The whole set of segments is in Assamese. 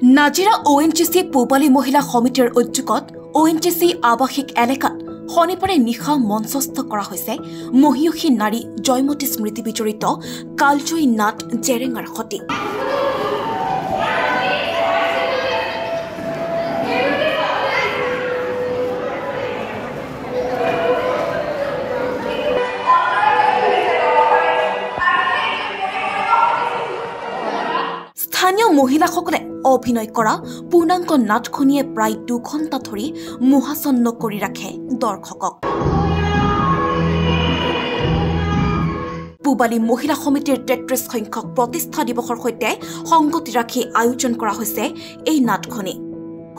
নাজিৰা ONGC পূবালী মহিলা সমিতিৰ উদ্যোগত ONGC আৱাসিক এলেকাত শনিবাৰে নিশা মঞ্চস্থ কৰা হৈছে মহিয়সী নাৰী জয়মতী স্মৃতি বিজড়িত কালজয়ী নাট জেৰেঙাৰ সতি। স্থানীয় মহিলাসকলে অভিনয় কৰা পূৰ্ণাংগ নাটখনিয়ে প্ৰায় 2 ঘণ্টা ধৰি মোহাচন্ন কৰি ৰাখে দৰ্শকক। পূবালী মহিলা সমিতিৰ 33 সংখ্যক প্ৰতিষ্ঠা দিৱসৰ সৈতে সংগতি ৰাখি আয়োজন কৰা হৈছে এই নাটখনি।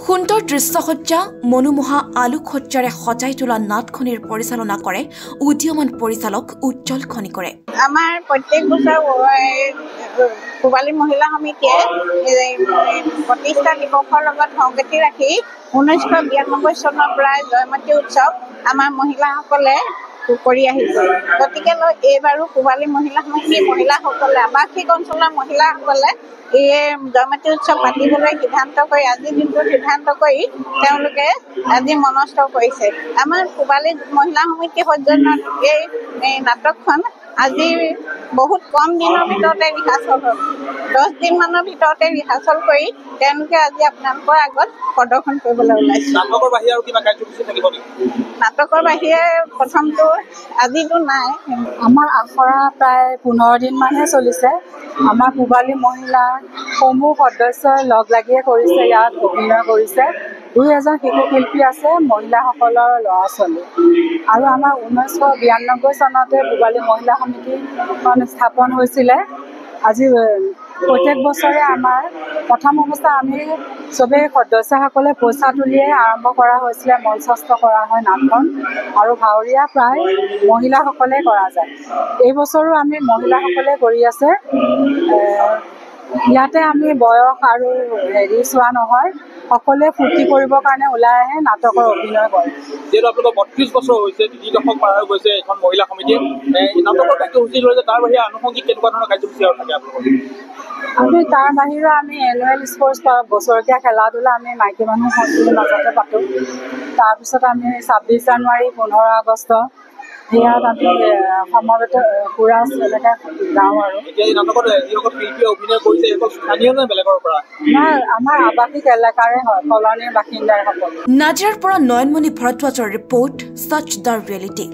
সুন্দৰ দৃশ্যসজ্জা মনোমোহা আলোকসজ্জাৰে সজাই তোলা নাটখনিৰ পৰিচালনা কৰে উদীয়মান পৰিচালক উজ্জ্বল খনিকৰে। আমাৰ প্ৰত্যেক বছৰ পূবালী মহিলা সমিতিয়ে প্ৰতিষ্ঠা দিৱসৰ লগত সংগতি ৰাখি 1992 চনৰ পৰা জয়মতী উৎসৱ আমাৰ মহিলাসকলে কৰি আহিছে। গতিকে এইবাৰো পূবালী মহিলা সমিতিৰ মহিলাসকলে আৱাসিক অঞ্চলৰ মহিলাসকলে এই জয়মতী উৎসৱ পাতিবলৈ সিদ্ধান্ত কৰি আজিৰ দিনটোত সিদ্ধান্ত কৰি তেওঁলোকে আজি মনস্থ কৰিছে। আমাৰ পূবালী মহিলা সমিতিৰ সৌজন্যত এই নাটকখন আজি বহুত কম দিনৰ ভিতৰতে ৰিহাৰ্চল হ'ল। 10 দিনমানৰ ভিতৰতে ৰিহাৰ্চল কৰি তেওঁলোকে আজি আপোনালোকৰ আগত প্ৰদৰ্শন কৰিবলৈ ওলাইছে। নাটকৰ বাহিৰে আৰু কিবা কাৰ্যসূচী থাকিব নেকি? নাটকৰ বাহিৰে প্ৰথমটো আজিতো নাই। আমাৰ আখৰা প্ৰায় 15 দিনমানহে চলিছে। আমাৰ পূবালী মহিলাৰ সমূহ সদস্যই লগ লাগিয়ে কৰিছে, ইয়াত অভিনয় কৰিছে। 2-এজন শিশু শিল্পী আছে, মহিলাসকলৰ ল'ৰা ছোৱালী। আৰু আমাৰ 1992 চনতে পূবালী মহিলা সমিতিখন স্থাপন হৈছিলে। আজি প্ৰত্যেক বছৰে আমাৰ প্ৰথম অৱস্থা আমি চবেই সদস্যসকলে পইচা তুলিয়ে আৰম্ভ কৰা হৈছিলে, মঞ্চস্থ কৰা হয় নাটখন। আৰু ভাৱৰীয়া প্ৰায় মহিলাসকলে কৰা যায়। এই বছৰো আমি মহিলাসকলে কৰি আছে। ইয়াতে আমি বয়স আৰু চোৱা নহয়, সকলোৱে ফূৰ্তি কৰিবৰ কাৰণে ওলাই আহে, নাটকৰ অভিনয় কৰে। যিহেতু আপোনালোকৰ 32 বছৰ হৈছে, 3 দশক পাৰ হৈ গৈছে এখন মহিলা সমিতিয়ে, নাটকৰ কাৰ্যসূচী লৈছে, তাৰ বাহিৰে আনুষংগিক কেনেকুৱা ধৰণৰ কাৰ্যসূচী আৰু থাকে আপোনালোকৰ? আমি তাৰ বাহিৰেও আমি এনুৱেল স্পৰ্টছ বছৰেকীয়া খেলা ধূলা আমি মাইকী মানুহ সমিতিৰ মাজতে পাতোঁ। তাৰপিছত আমি 26 জানুৱাৰী 15 আগষ্ট ইয়াত আমি সমবেত পুৰা এনেকৈ গাওঁ। আৰু এতিয়া এই নাটকত যিসকল শিল্পীয়ে অভিনয় কৰিছে এইসকল স্থানীয় নে বেলেগৰ পৰা? নাই, আমাৰ আৱাসিক এলেকাৰে হয়, কলনীৰ বাসিন্দাই সকলো। নাজিৰাৰ পৰা নয়নমণি ভৰদ্বাজৰ ৰিপৰ্ট, সচ দ্য ৰিয়েলিটি।